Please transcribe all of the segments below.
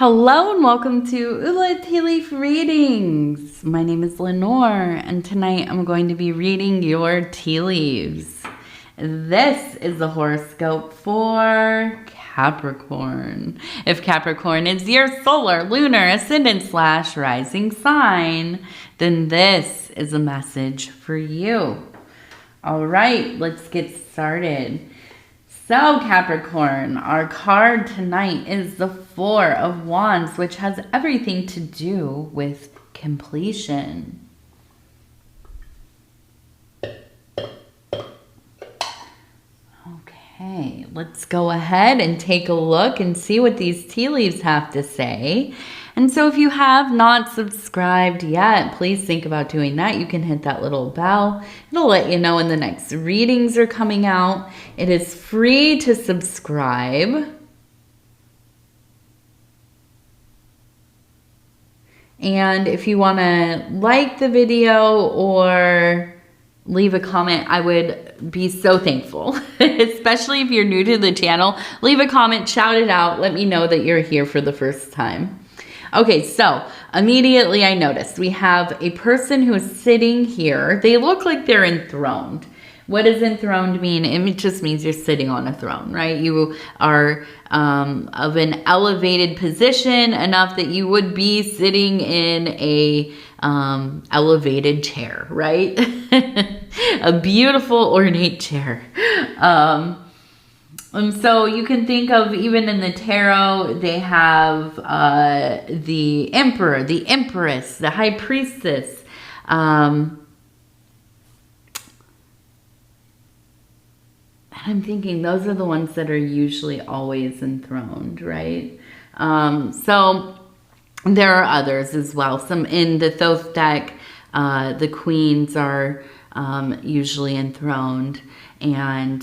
Hello and welcome to Ula Tea Leaf Readings. My name is Lenore and tonight I'm going to be reading your tea leaves. This is the horoscope for Capricorn. If Capricorn is your solar, lunar, ascendant / rising sign, then this is a message for you. All right, let's get started. So Capricorn, our card tonight is the Four of Wands, which has everything to do with completion. Okay, let's go ahead and take a look and see what these tea leaves have to say. And so if you have not subscribed yet, please think about doing that. You can hit that little bell. It'll let you know when the next readings are coming out. It is free to subscribe. And if you want to like the video or leave a comment, I would be so thankful, especially if you're new to the channel. Leave a comment, shout it out, let me know that you're here for the first time. Okay, so immediately I noticed we have a person who is sitting here. They look like they're enthroned. What does enthroned mean? It just means you're sitting on a throne, right? You are of an elevated position enough that you would be sitting in a elevated chair, right? A beautiful ornate chair. And so you can think of, even in the tarot, they have the emperor, the empress, the high priestess. And I'm thinking those are the ones that are usually always enthroned, right? So there are others as well. Some in the Thoth deck, the queens are usually enthroned, and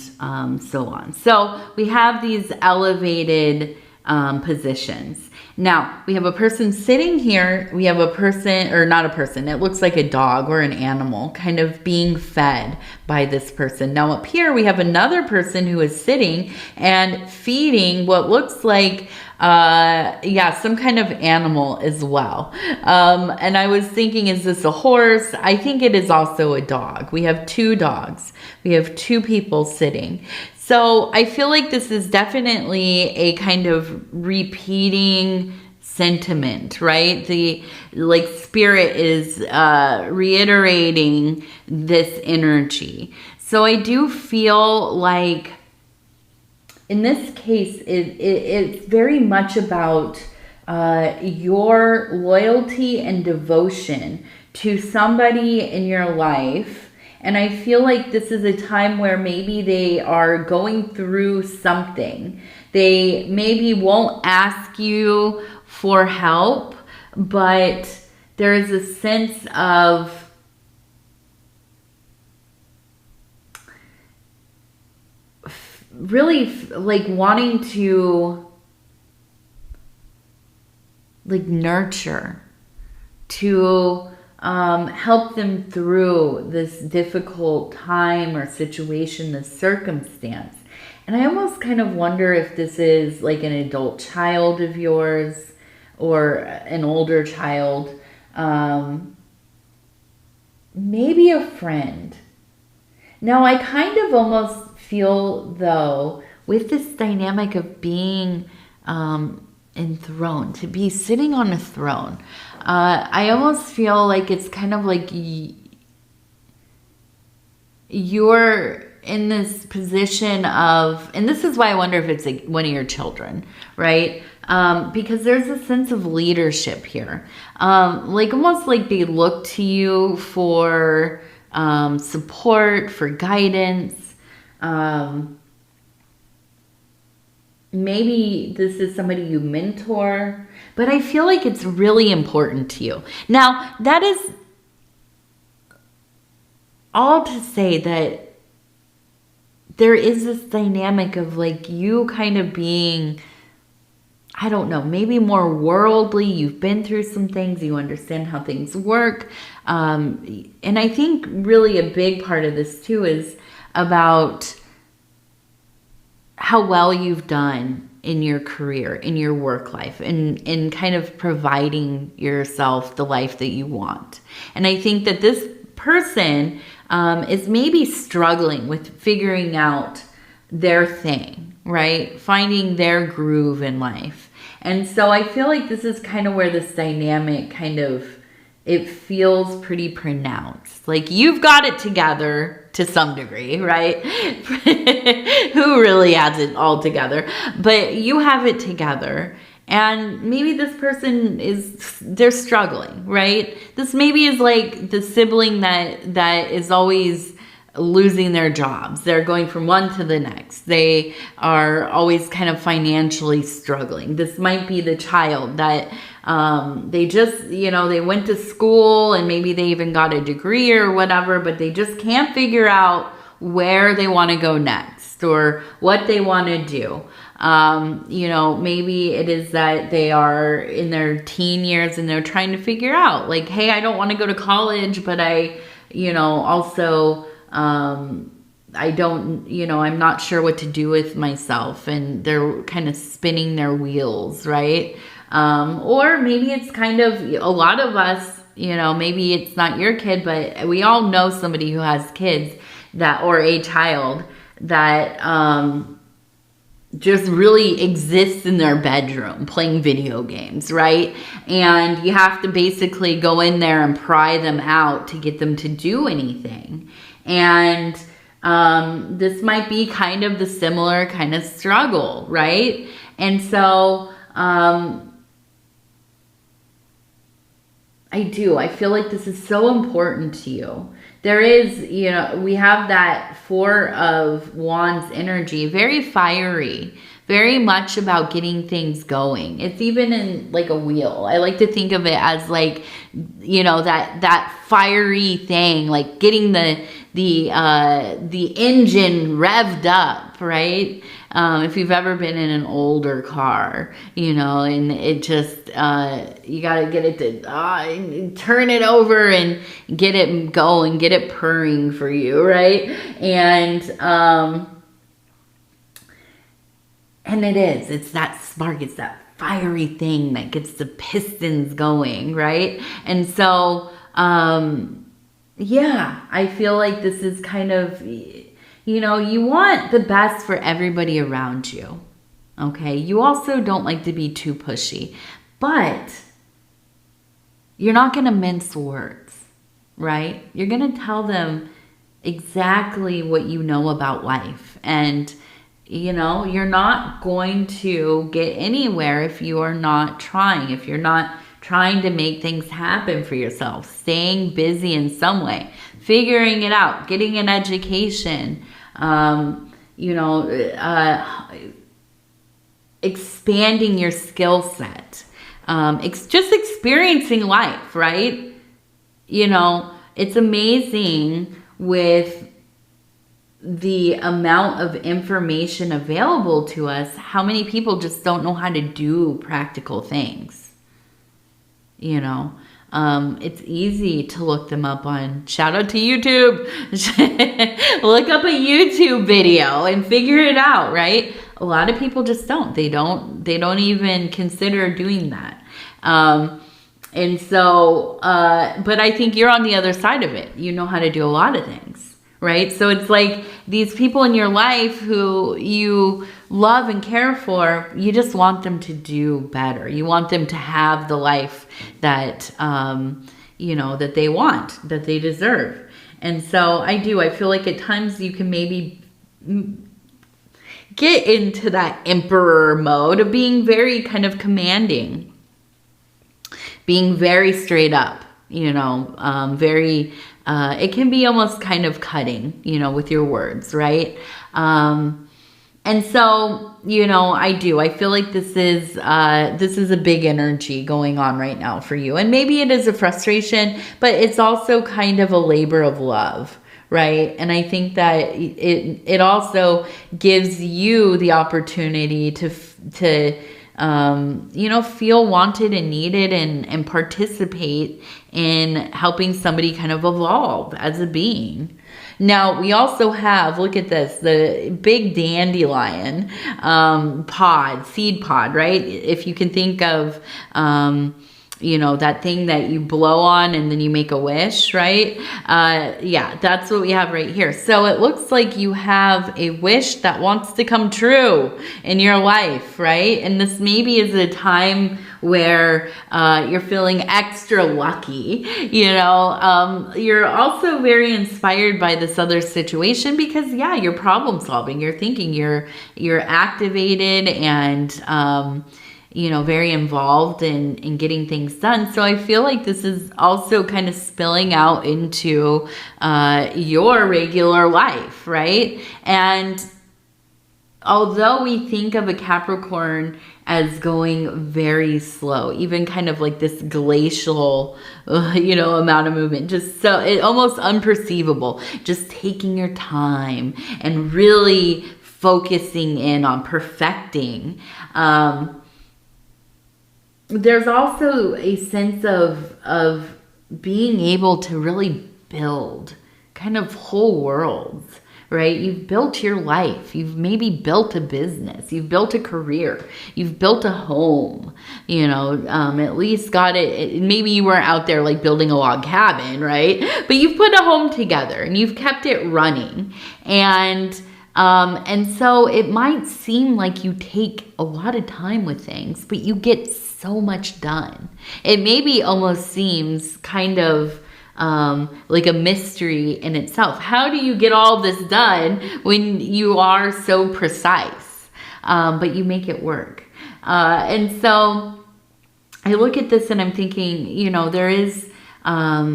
so on. So we have these elevated positions. Now, we have a person sitting here. We have a person, or not a person, it looks like a dog or an animal kind of being fed by this person. Now up here, we have another person who is sitting and feeding what looks like some kind of animal as well. And I was thinking, is this a horse? I think it is also a dog. We have two dogs. We have two people sitting. So I feel like this is definitely a kind of repeating sentiment, right? The spirit is reiterating this energy. So I do feel like in this case, it's very much about your loyalty and devotion to somebody in your life. And I feel like this is a time where maybe they are going through something. They maybe won't ask you for help, but there is a sense of really like wanting to nurture, to help them through this difficult time or situation, this circumstance. And I almost kind of wonder if this is like an adult child of yours or an older child, maybe a friend. Now, I kind of almost feel, though, with this dynamic of being enthroned, to be sitting on a throne, I almost feel like it's kind of like you're in this position of, and this is why I wonder if it's like one of your children, right? Because there's a sense of leadership here. Like almost like they look to you for support, for guidance. Maybe this is somebody you mentor, but I feel like it's really important to you. Now, that is all to say that there is this dynamic of like you kind of being, I don't know, maybe more worldly. You've been through some things. You understand how things work. And I think really a big part of this too is about how well you've done in your career, in your work life, in kind of providing yourself the life that you want. And I think that this person is maybe struggling with figuring out their thing, right? Finding their groove in life. And so I feel like this is kind of where this dynamic kind of, it feels pretty pronounced. Like you've got it together to some degree, right? Who really has it all together? But you have it together. And maybe this person they're struggling, right? This maybe is like the sibling that is always losing their jobs. They're going from one to the next. They are always kind of financially struggling. This might be the child that they just, they went to school and maybe they even got a degree or whatever, but they just can't figure out where they want to go next or what they want to do. Maybe it is that they are in their teen years and they're trying to figure out like, hey, I don't want to go to college, but I, also, I don't, I'm not sure what to do with myself, and they're kind of spinning their wheels, right? Or maybe it's kind of a lot of us, maybe it's not your kid, but we all know somebody who has kids or a child that, just really exists in their bedroom playing video games, right? And you have to basically go in there and pry them out to get them to do anything. And this might be kind of the similar kind of struggle, right? And so I feel like this is so important to you. There is, we have that Four of Wands energy, very fiery, very much about getting things going. It's even in like a wheel. I like to think of it as like, that fiery thing, like getting the engine revved up, right? If you've ever been in an older car, and it just, you got to get it to turn it over and get it going, get it purring for you, right? And it's that spark, it's that fiery thing that gets the pistons going, right? And so, I feel like this is kind of, you want the best for everybody around you, okay? You also don't like to be too pushy, but you're not going to mince words, right? You're going to tell them exactly what you know about life. And, you're not going to get anywhere if you are not trying, if you're not trying to make things happen for yourself, staying busy in some way, figuring it out, getting an education, expanding your skill set, just experiencing life, right? It's amazing with the amount of information available to us, how many people just don't know how to do practical things. It's easy to look them up on, shout out to YouTube, look up a YouTube video and figure it out, right? A lot of people just don't. They don't even consider doing that. And so, but I think you're on the other side of it. You know how to do a lot of things, right? So it's like these people in your life who you love and care for, you just want them to do better. You want them to have the life that, that they want, that they deserve. And so I feel like at times you can maybe get into that emperor mode of being very kind of commanding, being very straight up, very, it can be almost kind of cutting, with your words, right? And so, I feel like this is a big energy going on right now for you. And maybe it is a frustration, but it's also kind of a labor of love, right? And I think that it also gives you the opportunity to feel wanted and needed and participate in helping somebody kind of evolve as a being. Now, we also have, look at this, the big dandelion seed pod, right? If you can think of, that thing that you blow on and then you make a wish, right? Yeah, that's what we have right here. So it looks like you have a wish that wants to come true in your life, right? And this maybe is a time where you're feeling extra lucky. You're also very inspired by this other situation because, yeah, you're problem solving, you're thinking, you're activated and very involved in getting things done. So I feel like this is also kind of spilling out into your regular life, right? And although we think of a Capricorn as going very slow, even kind of like this glacial, amount of movement, just so it almost unperceivable, just taking your time and really focusing in on perfecting. There's also a sense of being able to really build kind of whole worlds, right? You've built your life. You've maybe built a business. You've built a career. You've built a home, at least got it. Maybe you weren't out there like building a log cabin, right? But you've put a home together and you've kept it running. And so it might seem like you take a lot of time with things, but you get so much done. It maybe almost seems kind of like a mystery in itself. How do you get all this done when you are so precise? But you make it work. And so I look at this and I'm thinking, there is a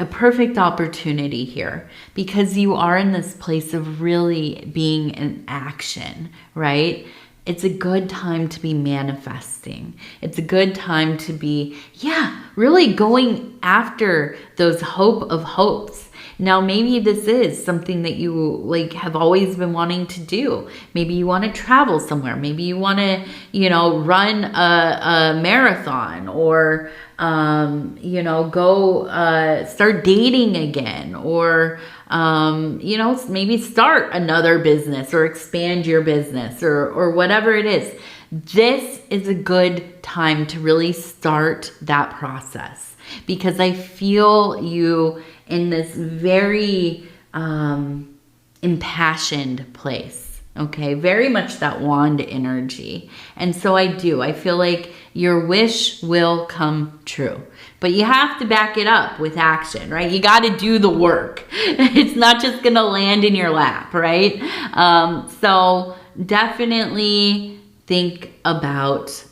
perfect opportunity here because you are in this place of really being in action, right? It's a good time to be manifesting. It's a good time to be, really going after those hope of hopes. Now, maybe this is something that you have always been wanting to do. Maybe you want to travel somewhere. Maybe you want to, run a marathon or, go start dating again or, maybe start another business or expand your business or whatever it is. This is a good time to really start that process because I feel you in this very impassioned place, okay? Very much that wand energy. And so I feel like your wish will come true. But you have to back it up with action, right? You got to do the work. It's not just going to land in your lap, right? So definitely think about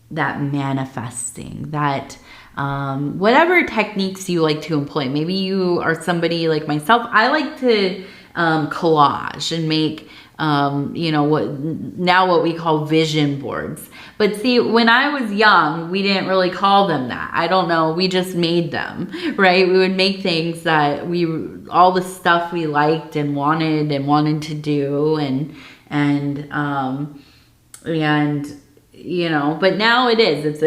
that manifesting, that whatever techniques you like to employ. Maybe you are somebody like myself. I like to collage and make what we call vision boards. But see, when I was young, we didn't really call them that. I don't know. We just made them, right? We would make things that all the stuff we liked and wanted to do but now it is. It's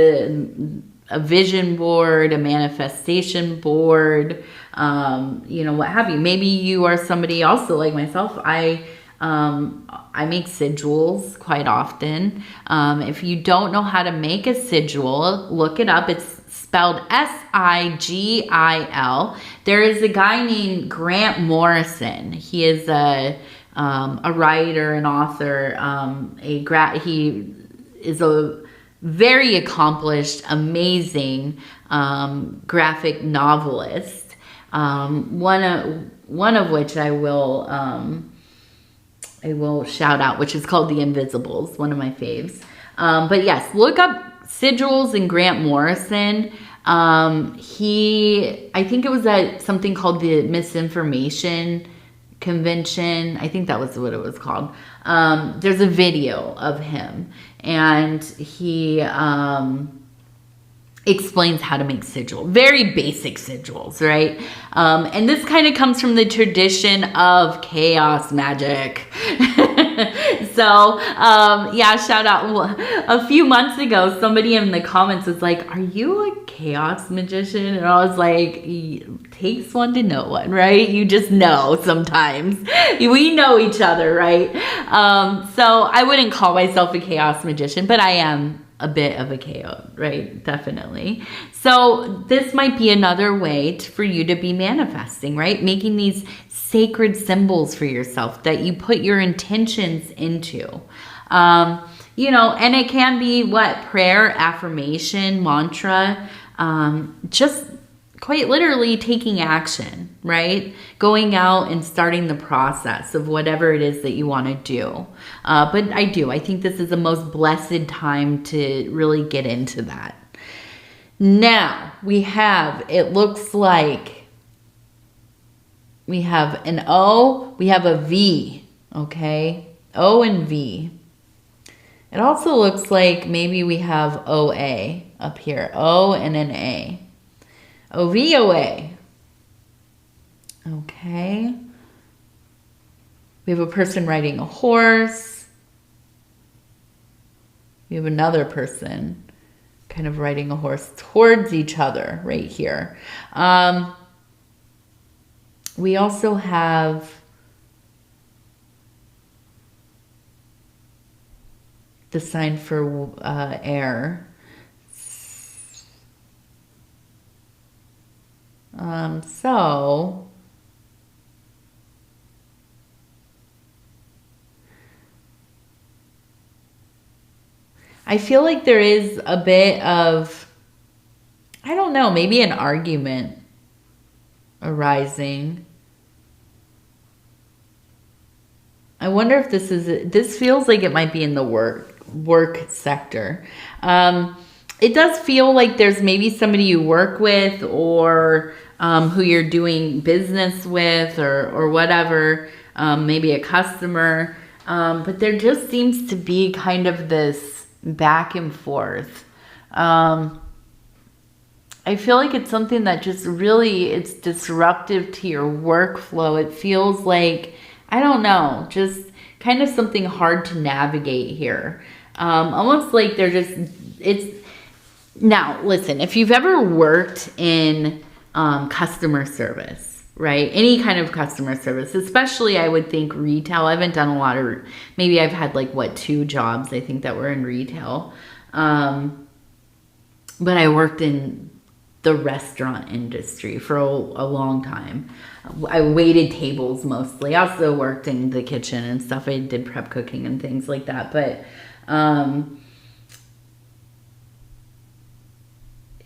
a vision board, a manifestation board, what have you. Maybe you are somebody also like myself. I make sigils quite often. If you don't know how to make a sigil, look it up. It's spelled S-I-G-I-L. There is a guy named Grant Morrison. He is a writer, an author. He is a very accomplished, amazing graphic novelist. One of which I will shout out, which is called The Invisibles, one of my faves. But yes, look up sigils and Grant Morrison. I think it was at something called the Misinformation Convention. I think that was what it was called. There's a video of him, and he explains how to make sigil. Very basic sigils, right? And this kind of comes from the tradition of chaos magic. So, yeah, shout out. A few months ago, somebody in the comments was like, are you a chaos magician? And I was like, it takes one to know one, right? You just know sometimes. We know each other, right? So I wouldn't call myself a chaos magician, but I am a bit of a chaos, right? Definitely. So this might be another way for you to be manifesting, right? Making these sacred symbols for yourself that you put your intentions into. You know, and it can be what? Prayer, affirmation, mantra, just quite literally taking action, right? Going out and starting the process of whatever it is that you want to do. But I think this is the most blessed time to really get into that. Now we have, it looks like we have an O, we have a V, okay? O and V. It also looks like maybe we have OA up here, O and an A. OVOA. Okay. We have a person riding a horse. We have another person kind of riding a horse towards each other right here. We also have the sign for air. So I feel like there is a bit of, I don't know, maybe an argument arising. I wonder if this feels like it might be in the work sector. It does feel like there's maybe somebody you work with or who you're doing business with or whatever, maybe a customer. But there just seems to be kind of this back and forth. I feel like it's something that just really, it's disruptive to your workflow. It feels like, I don't know, just kind of something hard to navigate here. Almost like they're just, now listen, if you've ever worked in customer service, right? Any kind of customer service, especially I would think retail. I haven't done a lot of, maybe I've had like 2 jobs I think that were in retail. But I worked in the restaurant industry for a long time. I waited tables mostly. I also worked in the kitchen and stuff. I did prep cooking and things like that. But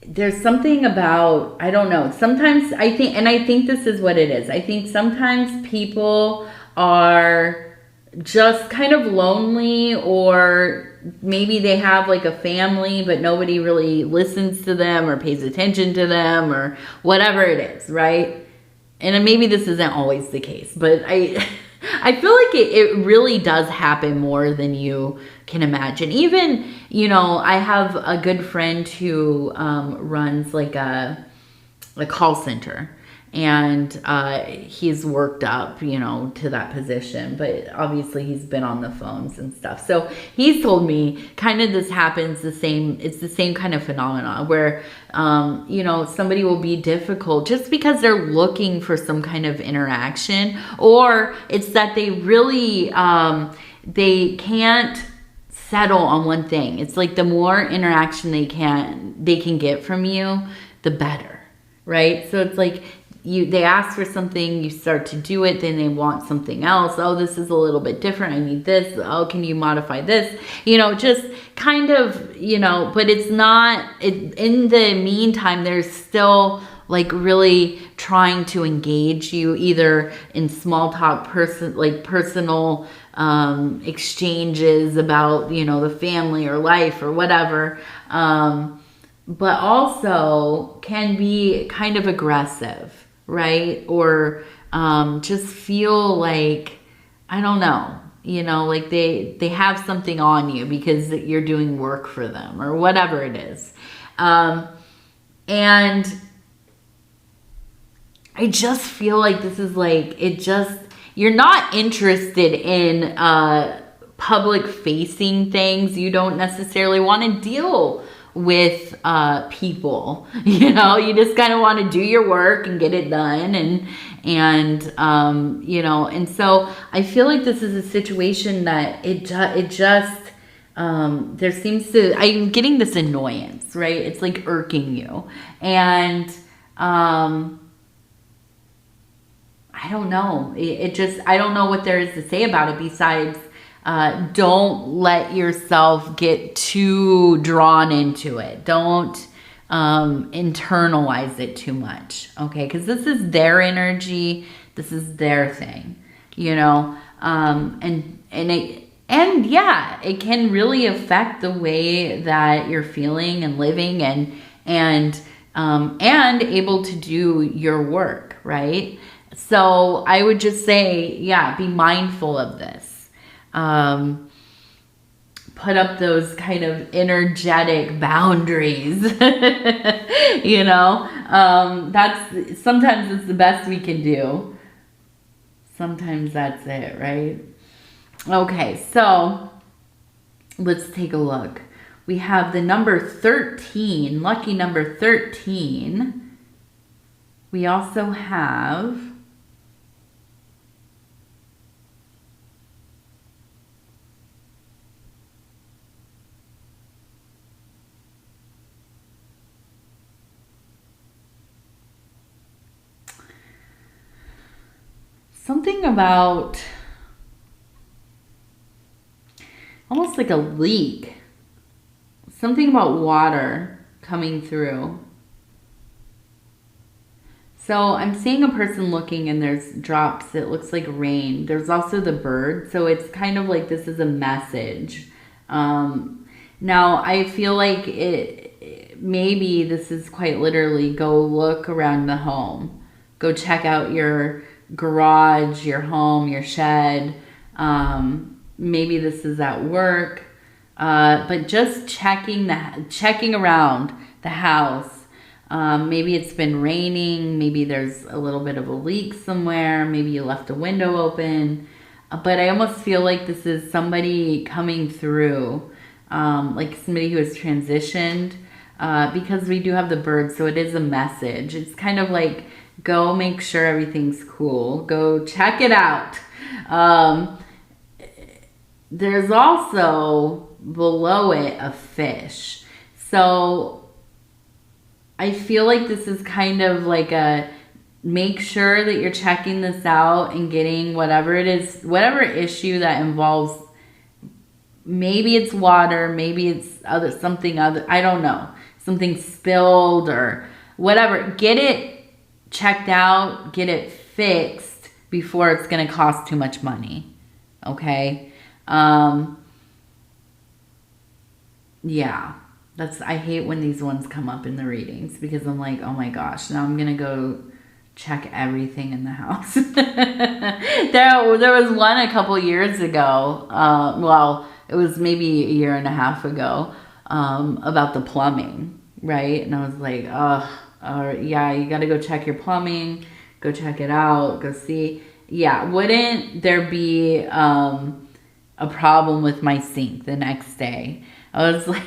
there's something about, I don't know, sometimes I think this is what it is. I think sometimes people are just kind of lonely, or maybe they have like a family, but nobody really listens to them or pays attention to them or whatever it is, right? And maybe this isn't always the case, but I feel like it really does happen more than you can imagine. Even, you know, I have a good friend who runs like a call center, and he's worked up, you know, to that position, but obviously he's been on the phones and stuff. So he's told me kind of this happens it's the same kind of phenomenon where, you know, somebody will be difficult just because they're looking for some kind of interaction, or it's that they really, they can't settle on one thing. It's like the more interaction they can get from you, the better, right? So it's like, they ask for something, you start to do it, then they want something else. Oh, this is a little bit different. I need this. Oh, can you modify this? You know, just kind of, you know, but it's not, in the meantime, they're still like really trying to engage you either in small talk, personal exchanges about, you know, the family or life or whatever. But also can be kind of aggressive, right? Or just feel like, I don't know, you know, like they have something on you because you're doing work for them or whatever it is. And I just feel like this is like, you're not interested in public facing things. You don't necessarily want to deal with people. You know, you just kind of want to do your work and get it done. And you know, and so I feel like this is a situation that it just there seems to, I'm getting this annoyance, right? It's like irking you. And I don't know. It just, I don't know what there is to say about it besides don't let yourself get too drawn into it. Don't internalize it too much, okay? Because this is their energy. This is their thing, you know? And yeah, it can really affect the way that you're feeling and living and able to do your work, right? So I would just say, yeah, be mindful of this. Put up those kind of energetic boundaries, you know, that's, sometimes it's the best we can do. Sometimes that's it, right? Okay, so let's take a look. We have the number 13, lucky number 13. We also have something about almost like a leak. Something about water coming through. So I'm seeing a person looking and there's drops. It looks like rain. There's also the bird. So it's kind of like this is a message. Now I feel like maybe this is quite literally go look around the home. Go check out your garage, your home, your shed. Maybe this is at work. But just checking around the house. Maybe it's been raining. Maybe there's a little bit of a leak somewhere. Maybe you left a window open. But I almost feel like this is somebody coming through, like somebody who has transitioned, because we do have the bird. So it is a message. It's kind of like, go make sure everything's cool. Go check it out. There's also below it a fish. So I feel like this is kind of like a make sure that you're checking this out and getting whatever it is, whatever issue that involves, maybe it's water, maybe it's something other, I don't know, something spilled or whatever. Get it checked out, get it fixed before it's going to cost too much money. Okay? Yeah. I hate when these ones come up in the readings because I'm like, oh my gosh, now I'm going to go check everything in the house. There was one a couple years ago. Well, it was maybe a year and a half ago, about the plumbing, right? And I was like, yeah, you got to go check your plumbing, go check it out, go see. Yeah. Wouldn't there be, a problem with my sink the next day? I was like,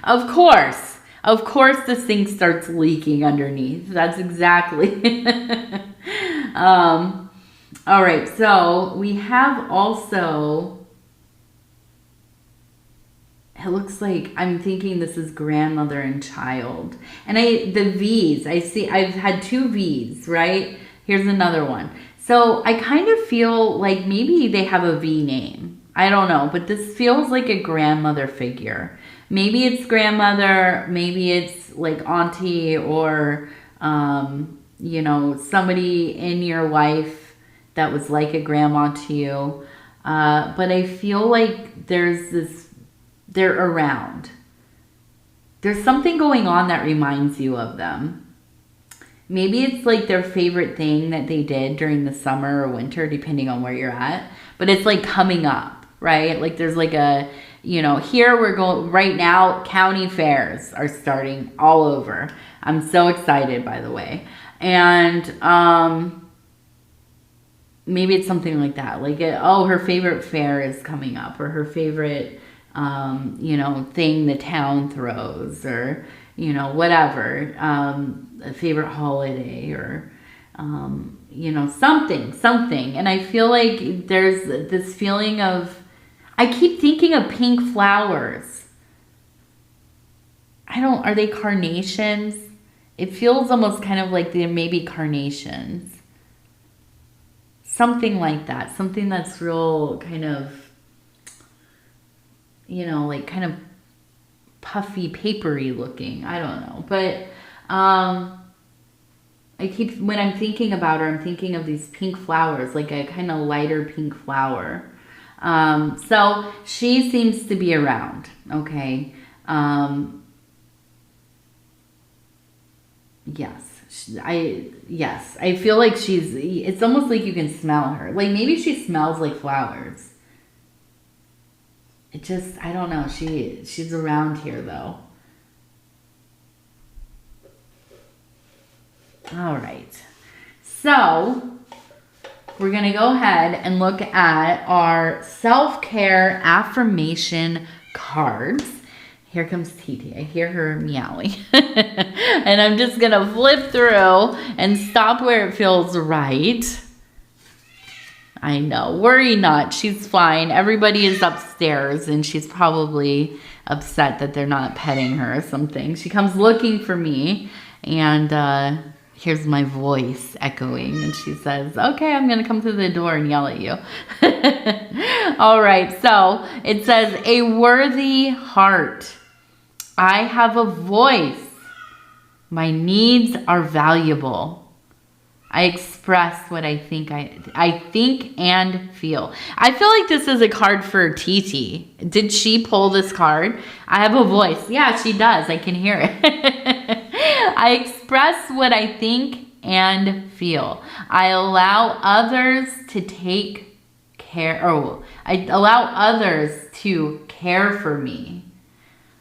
of course the sink starts leaking underneath. That's exactly. All right. So we have also, it looks like, I'm thinking this is grandmother and child. And the V's, I see, I've had two V's, right? Here's another one. So I kind of feel like maybe they have a V name. I don't know, but this feels like a grandmother figure. Maybe it's grandmother, maybe it's like auntie or, you know, somebody in your life that was like a grandma to you. But I feel like they're around. There's something going on that reminds you of them. Maybe it's like their favorite thing that they did during the summer or winter, depending on where you're at. But it's like coming up, right? Like there's like a, you know, here we're going right now, county fairs are starting all over. I'm so excited, by the way. And maybe it's something like that. Like, oh, her favorite fair is coming up, or her favorite, you know, thing the town throws, or, you know, whatever, a favorite holiday, or, you know, something. And I feel like there's this feeling of, I keep thinking of pink flowers. Are they carnations? It feels almost kind of like they're maybe carnations. Something like that. Something that's real kind of, you know, like kind of puffy, papery looking. I don't know. But when I'm thinking about her, I'm thinking of these pink flowers, like a kind of lighter pink flower. So she seems to be around. Okay. Yes, I feel like it's almost like you can smell her. Like maybe she smells like flowers. I don't know. She's around here though. All right. So we're going to go ahead and look at our self-care affirmation cards. Here comes Titi. I hear her meowing. And I'm just going to flip through and stop where it feels right. I know. Worry not. She's fine. Everybody is upstairs and she's probably upset that they're not petting her or something. She comes looking for me and here's my voice echoing and she says, okay, I'm going to come to the door and yell at you. All right. So it says, a worthy heart. I have a voice. My needs are valuable. I express what I think and feel. I feel like this is a card for Titi. Did she pull this card? I have a voice. Yeah, she does. I can hear it. I express what I think and feel. I allow others to take care. I allow others to care for me.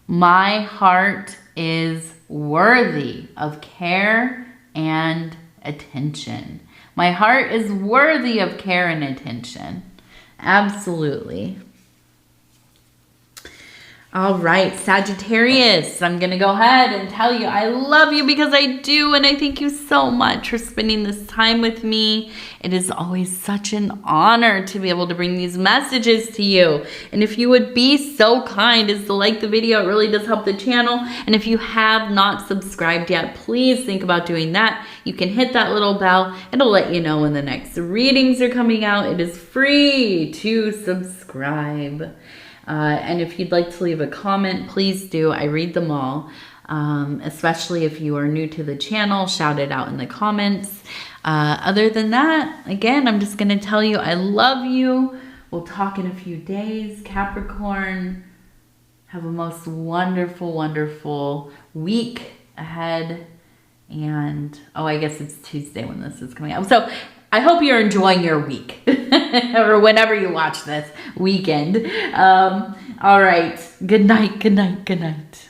My heart is worthy of care and attention. My heart is worthy of care and attention. Absolutely. All right, Sagittarius, I'm going to go ahead and tell you I love you because I do, and I thank you so much for spending this time with me. It is always such an honor to be able to bring these messages to you. And if you would be so kind as to like the video, it really does help the channel. And if you have not subscribed yet, please think about doing that. You can hit that little bell. It'll let you know when the next readings are coming out. It is free to subscribe. And if you'd like to leave a comment, please do. I read them all, especially if you are new to the channel. Shout it out in the comments. Other than that, again, I'm just going to tell you I love you. We'll talk in a few days. Capricorn, have a most wonderful, wonderful week ahead. And, I guess it's Tuesday when this is coming out. So I hope you're enjoying your week or whenever you watch this weekend. All right. Good night. Good night. Good night.